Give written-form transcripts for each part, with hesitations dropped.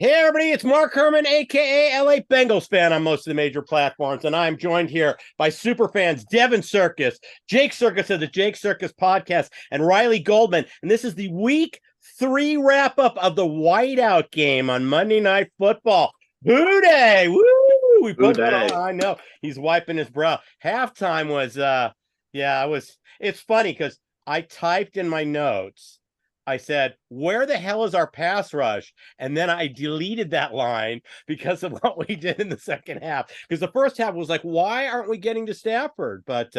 Hey everybody, it's Mark Herman, aka LA Bengals fan on most of the major platforms, and I'm joined here by super fans Devin Circus, Jake Circus of the Jake Circus podcast, and Riley Goldman. And this is the week 3 wrap-up of the whiteout game on Monday Night Football. Boo Day! Woo! We put one on. I know. He's wiping his brow. Halftime was it's funny because I typed in my notes. I said, where the hell is our pass rush? And then I deleted that line because of what we did in the second half. Because the first half was like, why aren't we getting to Stafford? But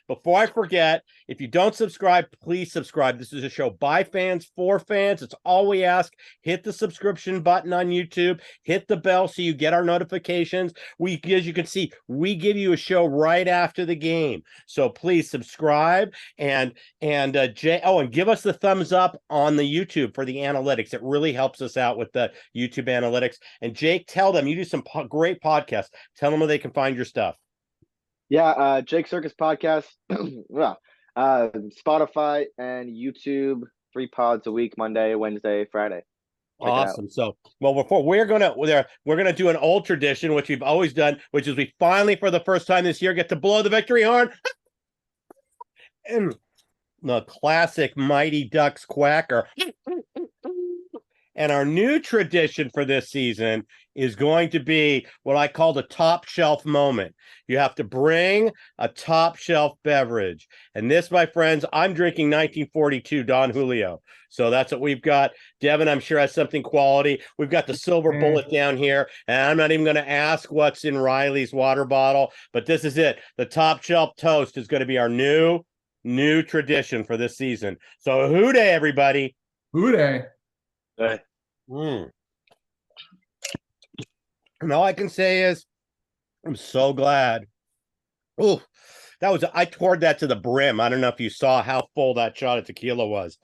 before I forget, if you don't subscribe, please subscribe. This is a show by fans, for fans. It's all we ask. Hit the subscription button on YouTube. Hit the bell so you get our notifications. As you can see, we give you a show right after the game. So please subscribe and give us the thumbs up on the YouTube for the analytics. It really helps us out with the YouTube analytics. And Jake, tell them you do some great podcasts. Tell them where they can find your stuff. Yeah, Jake Circus podcast. Spotify and YouTube, 3 pods a week, Monday, Wednesday, Friday. Awesome. So, before we're gonna do an old tradition, which we've always done, which is we finally, for the first time this year, get to blow the victory horn. And the classic Mighty Ducks quacker. And our new tradition for this season is going to be what I call the top shelf moment. You have to bring a top shelf beverage. And this, my friends, I'm drinking 1942 Don Julio. So that's what we've got. Devin, I'm sure, has something quality. We've got the silver bullet down here. And I'm not even going to ask what's in Riley's water bottle. But this is it. The top shelf toast is going to be our new tradition for this season. So hoo day, everybody. Hoo day. And all I can say is I'm so glad. Oh, I poured that to the brim. I don't know if you saw how full that shot of tequila was,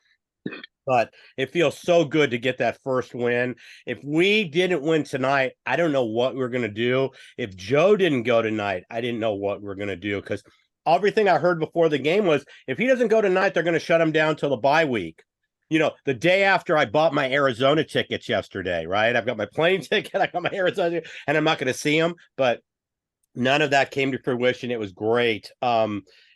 but it feels so good to get that first win. If we didn't win tonight, I don't know what we're going to do. If Joe didn't go tonight, I didn't know what we're going to do, because everything I heard before the game was if he doesn't go tonight, they're going to shut him down till the bye week. You know, the day after I bought my Arizona tickets yesterday, right? I've got my plane ticket, I got my Arizona, and I'm not going to see him, but none of that came to fruition. It was great.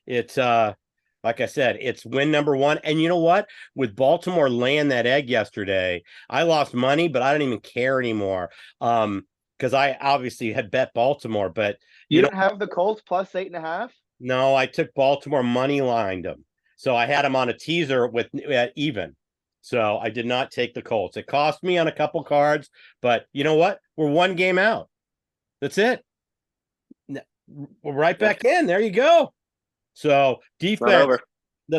It's like I said, it's win number 1. And you know what? With Baltimore laying that egg yesterday, I lost money, but I don't even care anymore. Because I obviously had bet Baltimore, but you don't have the Colts plus 8.5? No, I took Baltimore money lined them. So I had them on a teaser with even. So I did not take the Colts. It cost me on a couple cards, but you know what? We're 1 game out. That's it. We're right back in. There you go. So defense.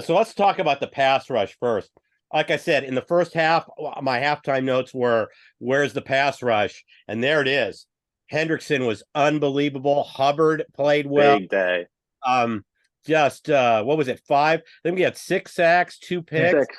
So let's talk about the pass rush first. Like I said, in the first half, my halftime notes were, where's the pass rush? And there it is. Hendrickson was unbelievable. Hubbard played well. Big day. What was it? 5? Then we had 6 sacks, 2 picks. 6.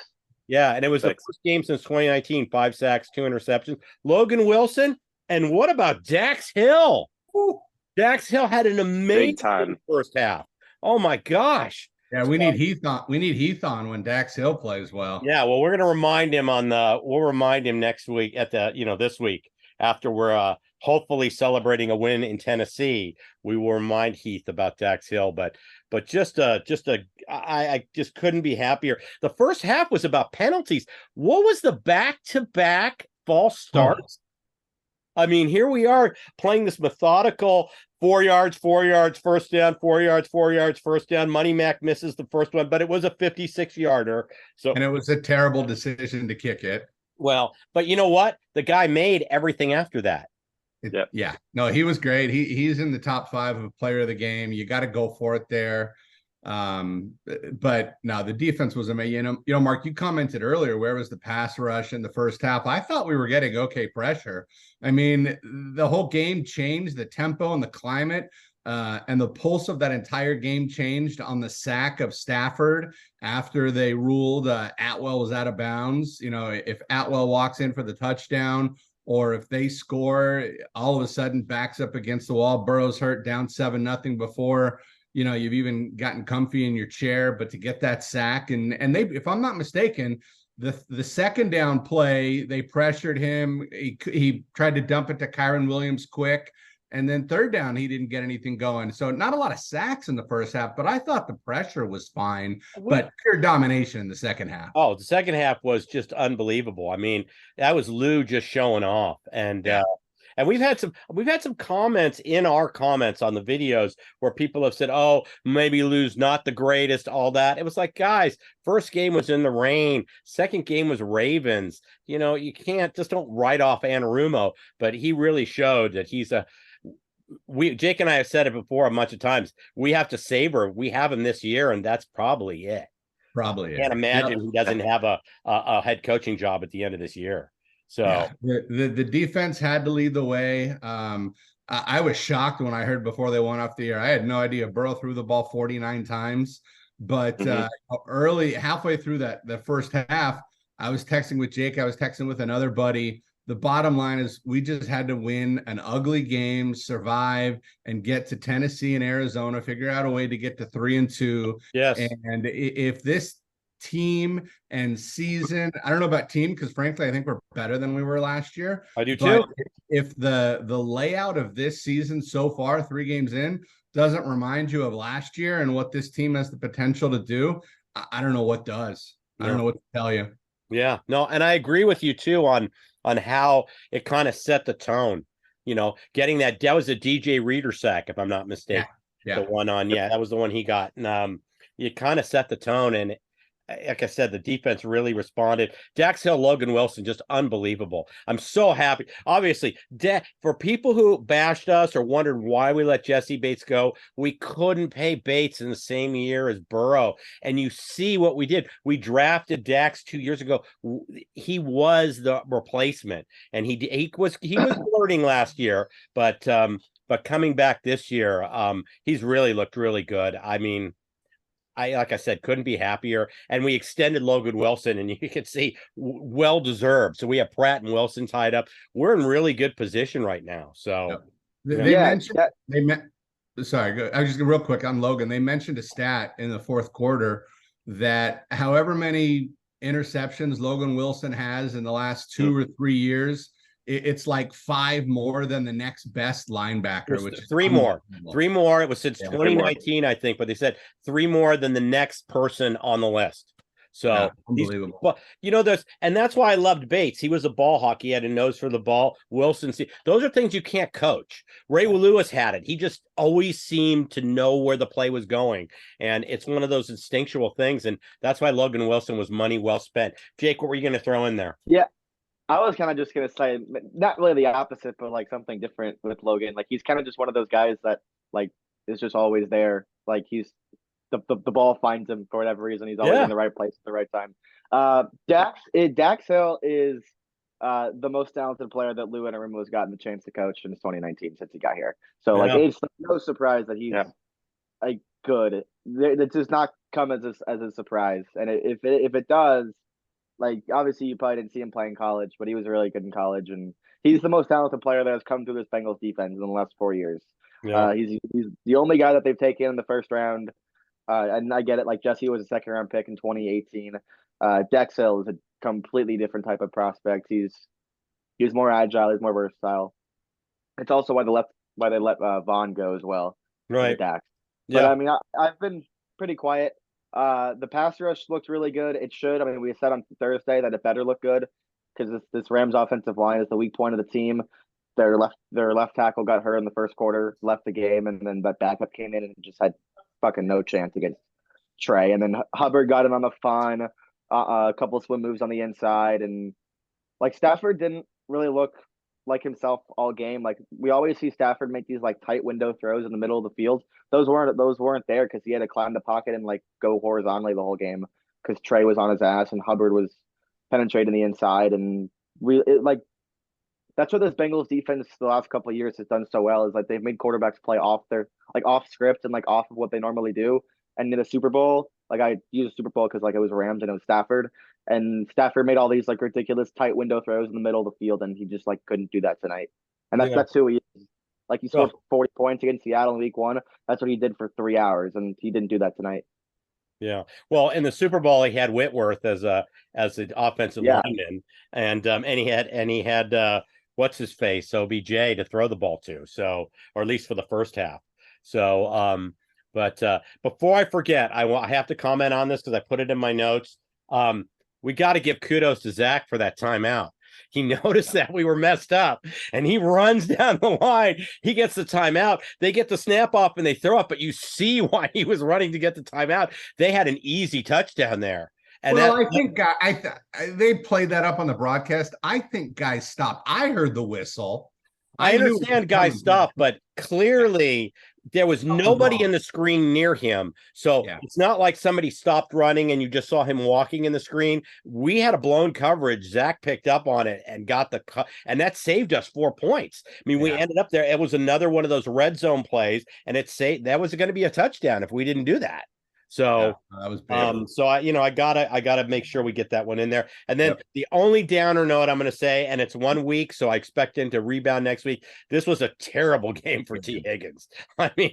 Yeah, and it was the first game since 2019. 5 sacks, 2 interceptions. Logan Wilson, and what about Dax Hill? Ooh, Dax Hill had an amazing first half. Oh my gosh! Yeah, we need Heath on. We need Heath on when Dax Hill plays well. Yeah, well, we're gonna remind him We'll remind him next week this week after we're hopefully celebrating a win in Tennessee. We will remind Heath about Dax Hill, but I just couldn't be happier. The first half was about penalties. What was the back-to-back false starts? I mean, here we are playing this methodical 4 yards, 4 yards, first down, 4 yards, 4 yards, first down. Money Mac misses the first one, but it was a 56-yarder. And it was a terrible decision to kick it. Well, but you know what? The guy made everything after that. Yeah. No, he was great. He's in the top 5 of player of the game. You got to go for it there. But no, the defense was amazing. You know, Mark, you commented earlier, where was the pass rush in the first half? I thought we were getting okay pressure. I mean, the whole game changed, the tempo and the climate, and the pulse of that entire game changed on the sack of Stafford after they ruled Atwell was out of bounds. You know, if Atwell walks in for the touchdown, or if they score, all of a sudden backs up against the wall, Burrow's hurt, down 7-0 before, you know, you've even gotten comfy in your chair, but to get that sack and they, if I'm not mistaken, The second down play, they pressured him. He tried to dump it to Kyron Williams quick. And then third down, he didn't get anything going. So not a lot of sacks in the first half, but I thought the pressure was fine, but pure domination in the second half. Oh, the second half was just unbelievable. I mean, that was Lou just showing off. And we've had some comments in our comments on the videos where people have said, "Oh, maybe Lou's not the greatest," all that. It was like, guys, first game was in the rain, second game was Ravens. You know, you can't just don't write off Anarumo, but he really showed that he's Jake and I have said it before a bunch of times. We have to savor. We have him this year, and that's probably it. Probably. Can't imagine he doesn't have a head coaching job at the end of this year. So the defense had to lead the way. I was shocked when I heard before they went off the air. I had no idea Burrow threw the ball 49 times, but early, halfway through the first half, I was texting with Jake. I was texting with another buddy. The bottom line is we just had to win an ugly game, survive, and get to Tennessee and Arizona, figure out a way to get to 3-2. Yes. And if this team and season, I don't know about team, because frankly, I think we're better than we were last year. I do too. If the layout of this season so far, 3 games in, doesn't remind you of last year and what this team has the potential to do, I don't know what does. I don't know what to tell you. Yeah, no, and I agree with you too on how it kind of set the tone. You know, getting that was a DJ Reader sack, if I'm not mistaken. Yeah. The one that was the one he got. And you kind of set the tone, and like I said, the defense really responded. Dax Hill, Logan Wilson, just unbelievable. I'm so happy. Obviously, for people who bashed us or wondered why we let Jesse Bates go, we couldn't pay Bates in the same year as Burrow. And you see what we did. We drafted Dax 2 years ago. He was the replacement, and he was flirting last year, but coming back this year, he's really looked really good. I mean, like I said, couldn't be happier. And we extended Logan Wilson, and you can see well deserved. So we have Pratt and Wilson tied up. We're in really good position right now. So sorry, I was just real quick on Logan. They mentioned a stat in the fourth quarter that however many interceptions Logan Wilson has in the last 2 or 3 years, it's like 5 more than the next best linebacker, which is 3 more. 3 more. It was since 2019, I think, but they said 3 more than the next person on the list. So unbelievable. Well, you know, and that's why I loved Bates. He was a ball hawk. He had a nose for the ball. Wilson, those are things you can't coach. Ray Lewis had it. He just always seemed to know where the play was going. And it's one of those instinctual things. And that's why Logan Wilson was money well spent. Jake, what were you going to throw in there? Yeah. I was kind of just going to say, not really the opposite, but like something different with Logan. Like he's kind of just one of those guys that like is just always there. Like he's the ball finds him for whatever reason. He's always in the right place at the right time. Dax Hill is the most talented player that Lou Anarumo has gotten the chance to coach since 2019 since he got here. So like it's no surprise that he's like good. It does not come as a surprise. And if it does, like, obviously, you probably didn't see him play in college, but he was really good in college. And he's the most talented player that has come through this Bengals defense in the last 4 years. Yeah. He's the only guy that they've taken in the first round. And I get it. Like, Jesse was a second-round pick in 2018. Dax Hill is a completely different type of prospect. He's more agile. He's more versatile. It's also why they let Vaughn go as well. Right. Dax. But, I mean, I've been pretty quiet. The pass rush looked really good. It should. I mean, we said on Thursday that it better look good because this Rams offensive line is the weak point of the team. Their left tackle got hurt in the first quarter, left the game, and then that backup came in and just had fucking no chance against Trey. And then Hubbard got in on the fun, a couple of swim moves on the inside, and like Stafford didn't really look like himself all game. Like we always see Stafford make these like tight window throws in the middle of the field. Those weren't there because he had to climb the pocket and like go horizontally the whole game because Trey was on his ass and Hubbard was penetrating the inside. And that's what this Bengals defense the last couple of years has done so well is like they've made quarterbacks play off script and like off of what they normally do. And in the Super Bowl, like I use Super Bowl because like it was Rams and it was Stafford. And Stafford made all these like ridiculous tight window throws in the middle of the field, and he just like couldn't do that tonight. And that's who he is. Like he scored 40 points against Seattle in week 1. That's what he did for 3 hours, and he didn't do that tonight. Yeah. Well, in the Super Bowl, he had Whitworth as an offensive Yeah. lineman, and he had what's his face, OBJ, to throw the ball to. So, or at least for the first half. So, but before I forget, I have to comment on this because I put it in my notes. We got to give kudos to Zach for that timeout. He noticed that we were messed up and he runs down the line. He gets the timeout. They get the snap off and they throw it, but you see why he was running to get the timeout. They had an easy touchdown there. And well, I think they played that up on the broadcast. I think guys stopped. I heard the whistle. I understand guys stopped, but clearly there was nobody in the screen near him. So it's not like somebody stopped running and you just saw him walking in the screen. We had a blown coverage. Zach picked up on it and got and that saved us 4 points. I mean, we ended up there. It was another one of those red zone plays, and that was going to be a touchdown if we didn't do that. So that was big. So I gotta make sure we get that one in there. And then the only downer note I'm gonna say, and it's 1 week, so I expect him to rebound next week. This was a terrible game for T. Higgins. I mean,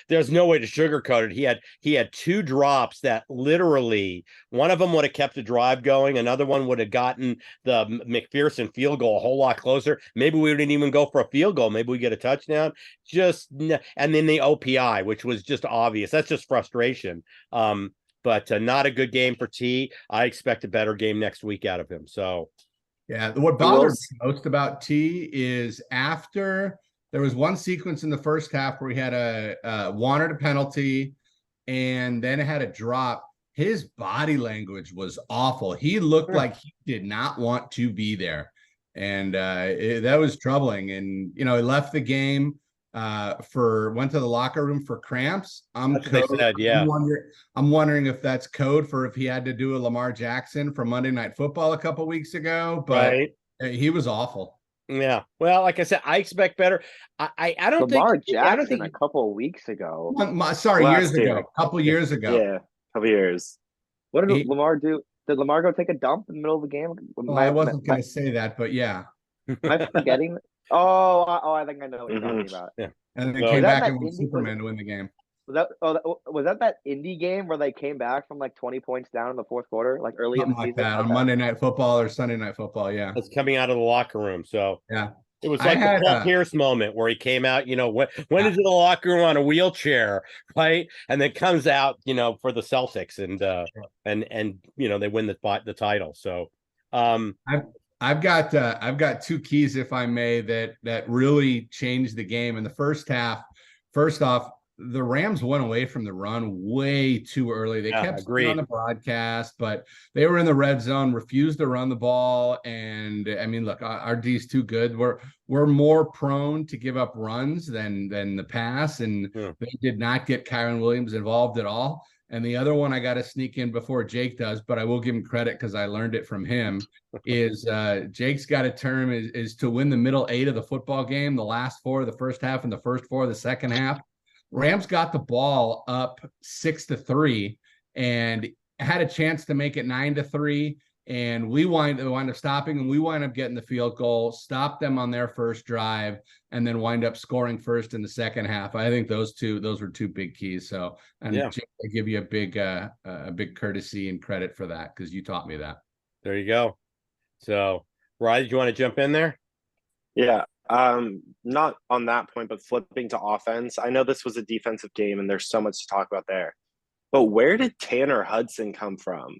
there's no way to sugarcoat it. He had 2 drops that literally, one of them would have kept the drive going, another one would have gotten the McPherson field goal a whole lot closer. Maybe we didn't even go for a field goal. Maybe we get a touchdown. And then the OPI, which was just obvious. That's just frustration. But not a good game for T. I expect a better game next week out of him. So, yeah, what bothered me most about T is after there was one sequence in the first half where he had wanted a penalty and then had a drop. His body language was awful. He looked like he did not want to be there, and that was troubling. And he left the game. Went to the locker room for cramps. I'm wondering if that's code for if he had to do a Lamar Jackson from Monday Night Football a couple weeks ago, but he was awful. Yeah. Well, like I said, I expect better. I don't Lamar think Jackson I don't think a couple of weeks ago. Years ago. A couple years ago. Yeah, a couple years. What did Lamar do? Did Lamar go take a dump in the middle of the game? Well, I wasn't going to say that, but yeah. Am I forgetting? I think I know what you're talking about. Yeah. And then came back and went Superman to win the game. Was that Indy game where they came back from like 20 points down in the fourth quarter, like early in the season? That on Monday Night Football or Sunday Night Football, yeah. It's coming out of the locker room, so yeah. It was like the Paul Pierce moment where he came out, when is it the locker room on a wheelchair, right? And then comes out, for the Celtics and they win the title. So I've got 2 keys, if I may, that really changed the game in the first half. First off, the Rams went away from the run way too early. They kept on the broadcast, but they were in the red zone, refused to run the ball. And I mean, look, our D's too good. We're more prone to give up runs than the pass, and they did not get Kyron Williams involved at all. And the other one I got to sneak in before Jake does, but I will give him credit because I learned it from him, is Jake's got a term is to win the middle 8 of the football game, the last 4 of the first half and the first 4 of the second half. Rams got the ball up 6-3 and had a chance to make it 9-3. And we wind up stopping, and we wind up getting the field goal, stop them on their first drive, and then wind up scoring first in the second half. I think those were 2 big keys. So, Jake, I give you a big courtesy and credit for that because you taught me that. There you go. So, Riley, do you want to jump in there? Yeah. Not on that point, but flipping to offense. I know this was a defensive game, and there's so much to talk about there. But where did Tanner Hudson come from?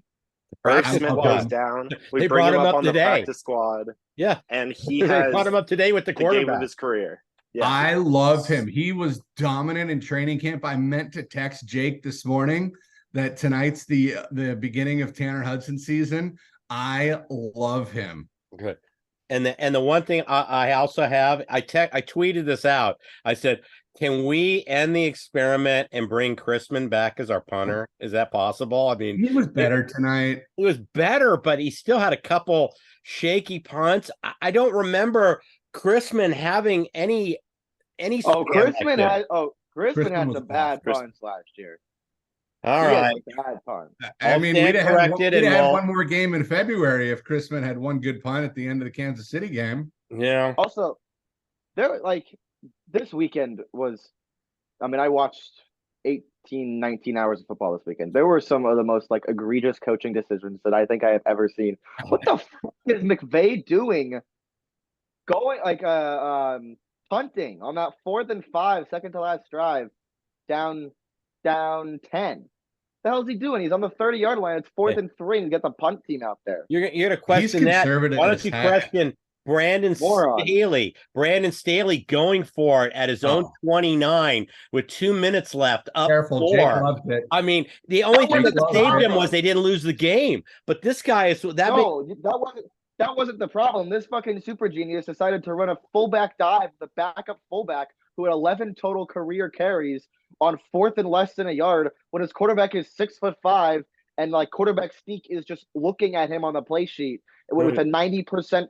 Brad Smith goes down. We bring him up on today. The practice squad. Yeah. And he has brought him up today with the quarterback. Game of his career. Yeah. I love him. He was dominant in training camp. I meant to text Jake this morning that tonight's the beginning of Tanner Hudson season. I love him. Good. And the one thing I also have, I tweeted this out. I said, can we end the experiment and bring Chrisman back as our punter? Is that possible? I mean, he was better tonight. He was better, but he still had a couple shaky punts. I don't remember Chrisman having any. Chrisman had some bad punts last year. All right. I mean, we'd have had one more game in February if Chrisman had one good punt at the end of the Kansas City game. Yeah. Also, this weekend was, I watched 8 18, 19 hours of football this weekend. There were some of the most like egregious coaching decisions that I think I have ever seen. What the fuck is McVay doing? Going like punting on that 4th and 5, second to last drive, down 10. The hell is he doing? He's on the 30-yard line. It's 4th and 3, and get the punt team out there. You're gonna question that. Why don't you question Brandon Staley? Brandon Staley going for it at his own 29 with 2 minutes left. Up Careful, 4. Jake loved it. I mean, the only thing that saved them was they didn't lose the game. But this guy is that wasn't the problem. This fucking super genius decided to run a fullback dive, the backup fullback who had 11 total career carries on 4th and less than a yard when his quarterback is 6'5", and like quarterback sneak is just looking at him on the play sheet with a 90%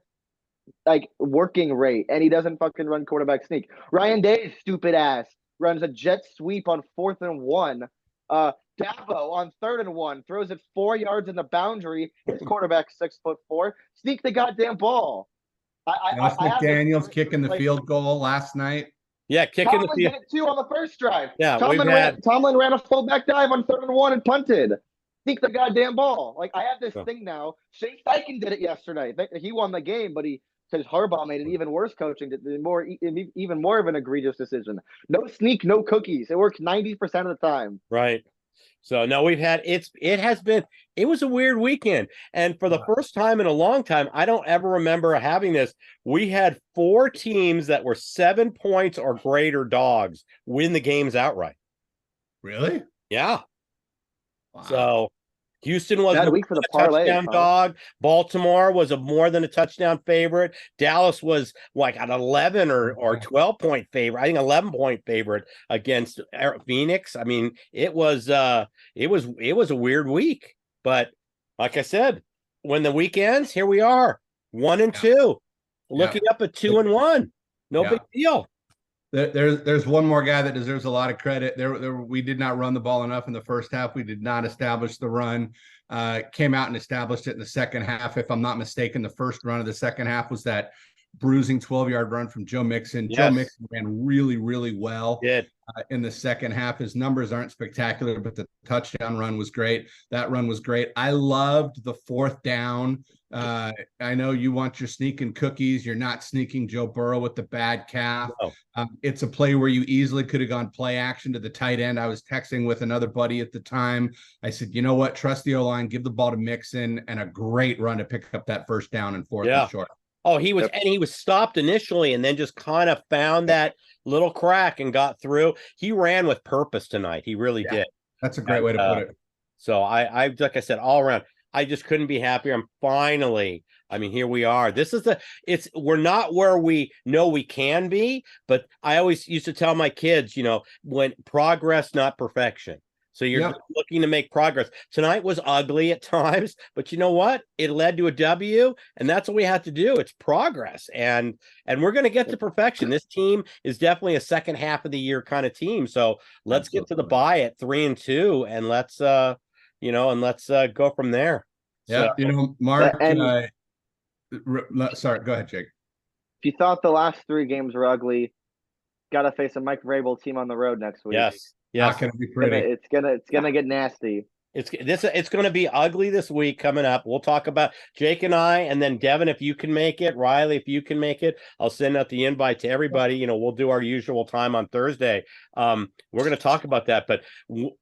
like working rate, and he doesn't fucking run quarterback sneak. Ryan Day's stupid ass runs a jet sweep on 4th and 1. Dabo on 3rd and 1 throws it 4 yards in the boundary. His quarterback 6'4". Sneak the goddamn ball. Daniels kicking the field goal last night. Yeah, kicking the field. Did it too on the first drive. Yeah, Tomlin ran a fullback dive on 3rd and 1 and punted. Sneak the goddamn ball. Like I have this thing now. Shane Steichen did it yesterday. He won the game, but because Harbaugh made it even worse coaching, even more of an egregious decision. No sneak, no cookies. It works 90% of the time. Right. So no, it was a weird weekend. And for the first time in a long time, I don't ever remember having this. We had 4 teams that were 7 points or greater dogs win the games outright. Really? Yeah. Wow. So Houston was a week for the parlay, touchdown dog. Baltimore was a more than a touchdown favorite. Dallas was like an 11 or 12-point favorite. I think 11-point favorite against Phoenix. I mean, it was a weird week. But like I said, when the week ends, here we are, 1-2, looking up at 2-1. No big deal. There's one more guy that deserves a lot of credit. We did not run the ball enough in the first half. We did not establish the run. Came out and established it in the second half. If I'm not mistaken, the first run of the second half was that bruising 12-yard run from Joe Mixon. Yes. Joe Mixon ran really, really well in the second half. His numbers aren't spectacular, but the touchdown run was great. That run was great. I loved the 4th down. I know you want your sneaking cookies. You're not sneaking Joe Burrow with the bad calf. No. It's a play where you easily could have gone play action to the tight end. I was texting with another buddy at the time. I said, you know what? Trust the O-line, give the ball to Mixon, and a great run to pick up that first down and 4th and short. Oh, he was stopped initially and then just kind of found that little crack and got through. He ran with purpose tonight. He really did. That's a great way to put it. So I like I said, all around, I just couldn't be happier. Here we are. We're not where we know we can be, but I always used to tell my kids, when progress, not perfection. So you're looking to make progress. Tonight was ugly at times, but you know what? It led to a W, and that's what we have to do. It's progress, and we're going to get to perfection. This team is definitely a second half of the year kind of team. So let's get to the bye at 3-2, and let's go from there. Yeah, Mark. Sorry, go ahead, Jake. If you thought the last 3 games were ugly, got to face a Mike Vrabel team on the road next week. Yes. Not gonna be pretty. It's gonna get nasty. It's going to be ugly this week coming up. We'll talk about Jake and I, and then Devin, if you can make it, Riley, if you can make it, I'll send out the invite to everybody. We'll do our usual time on Thursday. We're going to talk about that, but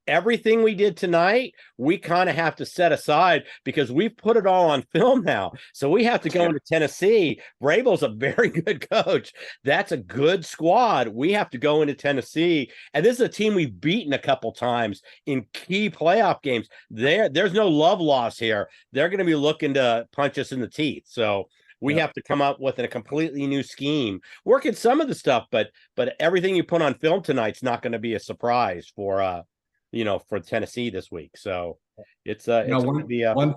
everything we did tonight, we kind of have to set aside because we've put it all on film now. So we have to go into Tennessee. Vrabel's a very good coach. That's a good squad. We have to go into Tennessee, and this is a team we've beaten a couple times in key playoff games. There's no love loss here. They're going to be looking to punch us in the teeth. So we have to come up with a completely new scheme, working some of the stuff, but everything you put on film tonight's not going to be a surprise for Tennessee this week. So it's going to be I was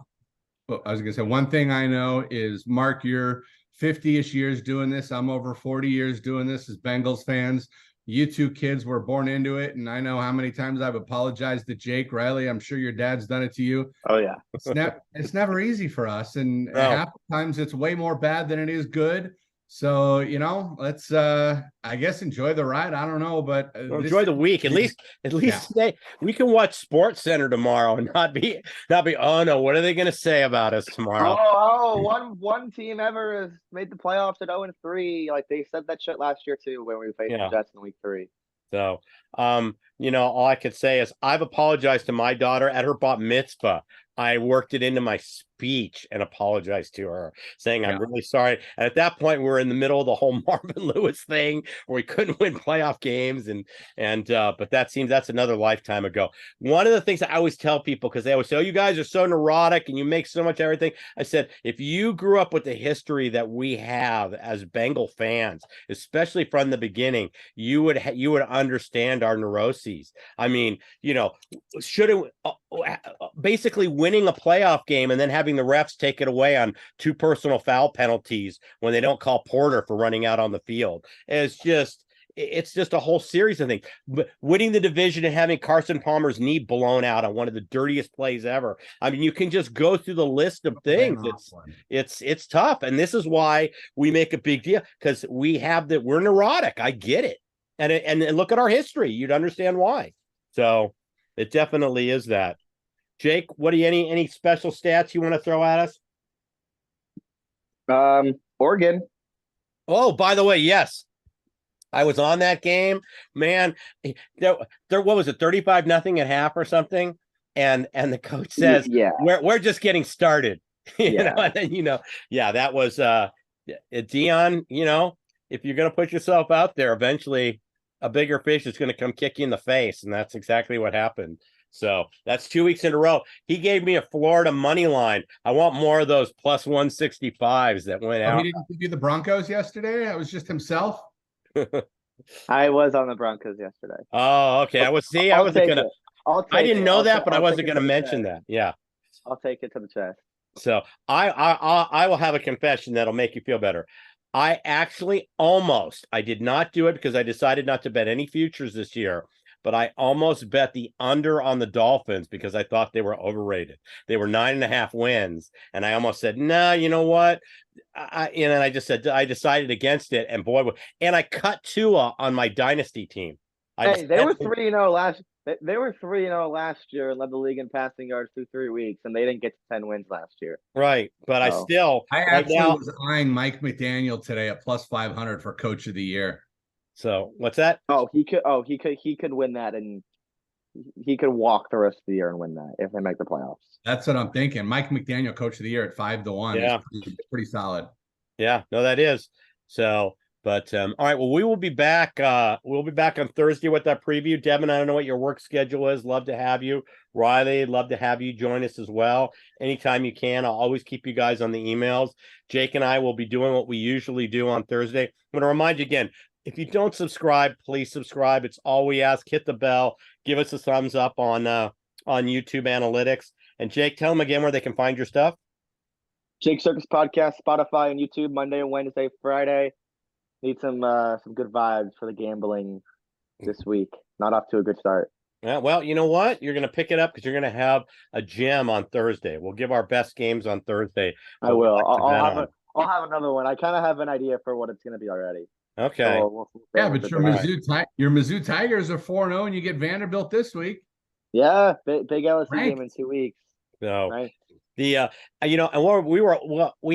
going to say one thing I know is, Mark, you're 50-ish years doing this. I'm over 40 years doing this as Bengals fans. You two kids were born into it, and I know how many times I've apologized to Jake. Riley, I'm sure your dad's done it to you. Oh, yeah. It's never easy for us, and half the times it's way more bad than it is good. So, let's I guess enjoy the ride. I don't know, but enjoy the week. At least today we can watch Sports Center tomorrow and not be oh no, what are they gonna say about us tomorrow? One team ever has made the playoffs at 0-3. Like they said that shit last year too when we faced the Jets in week 3. So all I could say is I've apologized to my daughter at her bat mitzvah. I worked it into my speech and apologized to her, saying I'm really sorry. And at that point, we were in the middle of the whole Marvin Lewis thing where we couldn't win playoff games. But that's another lifetime ago. One of the things I always tell people, because they always say, oh, you guys are so neurotic and you make so much everything. I said, if you grew up with the history that we have as Bengal fans, especially from the beginning, you would understand our neuroses. I mean, basically winning a playoff game and then having the refs take it away on 2 personal foul penalties when they don't call Porter for running out on the field. It's just a whole series of things. But winning the division and having Carson Palmer's knee blown out on one of the dirtiest plays ever. I mean, you can just go through the list of things. It's tough. And this is why we make a big deal, because we're neurotic. I get it. And look at our history. You'd understand why. So it definitely is that. Jake, what do you any special stats you want to throw at us? Oregon. Oh, by the way, yes. I was on that game, man. There what was it, 35-0 at half or something? And the coach says, we're just getting started. And then, that was Dion, if you're gonna put yourself out there, eventually a bigger fish is gonna come kick you in the face. And that's exactly what happened. So that's 2 weeks in a row. He gave me a Florida money line. I want more of those plus 165s that went out. He didn't give you the Broncos yesterday? That was just himself? I was on the Broncos yesterday. Oh, okay. I didn't know that, but I wasn't gonna mention that. Yeah. I'll take it to the chest. So I will have a confession that'll make you feel better. I actually I did not do it because I decided not to bet any futures this year. But I almost bet the under on the Dolphins because I thought they were overrated. They were 9.5 wins. And I almost said, no, you know what? I just said, I decided against it. And I cut Tua on my dynasty team. They were 3-0 last. They were 3-0 last year and led the league in passing yards through 3 weeks, and they didn't get to 10 wins last year. Right, but I was eyeing Mike McDaniel today at plus 500 for Coach of the Year. So what's that? He could win that, and he could walk the rest of the year and win that if they make the playoffs. That's what I'm thinking. Mike McDaniel, Coach of the Year at 5-1. Yeah, pretty solid. Yeah, no, that is. So, but all right. Well, we will be back. We'll be back on Thursday with that preview. Devin, I don't know what your work schedule is. Love to have you. Riley, love to have you join us as well. Anytime you can. I'll always keep you guys on the emails. Jake and I will be doing what we usually do on Thursday. I'm going to remind you again. If you don't subscribe, please subscribe. It's all we ask. Hit the bell. Give us a thumbs up on YouTube Analytics. And Jake, tell them again where they can find your stuff. Jake Circus Podcast, Spotify and YouTube, Monday and Wednesday, Friday. Need some good vibes for the gambling this week. Not off to a good start. Yeah, well, you know what? You're going to pick it up because you're going to have a gem on Thursday. We'll give our best games on Thursday. I will. I'll have another one. I kind of have an idea for what it's going to be already. Okay. So but your Mizzou Tigers are 4-0, and you get Vanderbilt this week. Yeah, big LSU game in 2 weeks. So right. We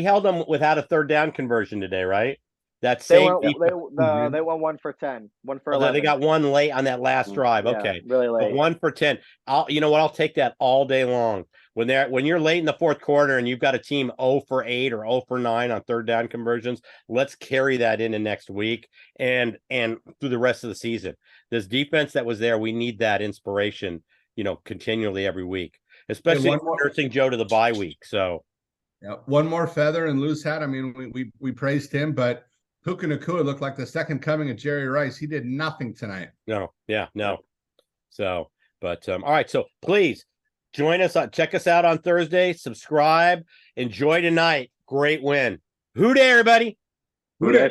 held them without a third down conversion today, right? They won 1 for 10, 1 for 11. They got one late on that last drive. Okay, really late. But 1 for 10. I'll take that all day long. When you're late in the fourth quarter and you've got a team 0 for 8 or 0 for 9 on third down conversions, let's carry that into next week and through the rest of the season. This defense that was there, we need that inspiration, continually every week, especially nursing Joe to the bye week. So, yeah, one more feather in Lou's hat. I mean, we praised him, but Puka Nacua looked like the second coming of Jerry Rice. He did nothing tonight. No. So, but all right. So please join us check us out on Thursday. Subscribe. Enjoy tonight. Great win. Hoo day, everybody. Hoo day.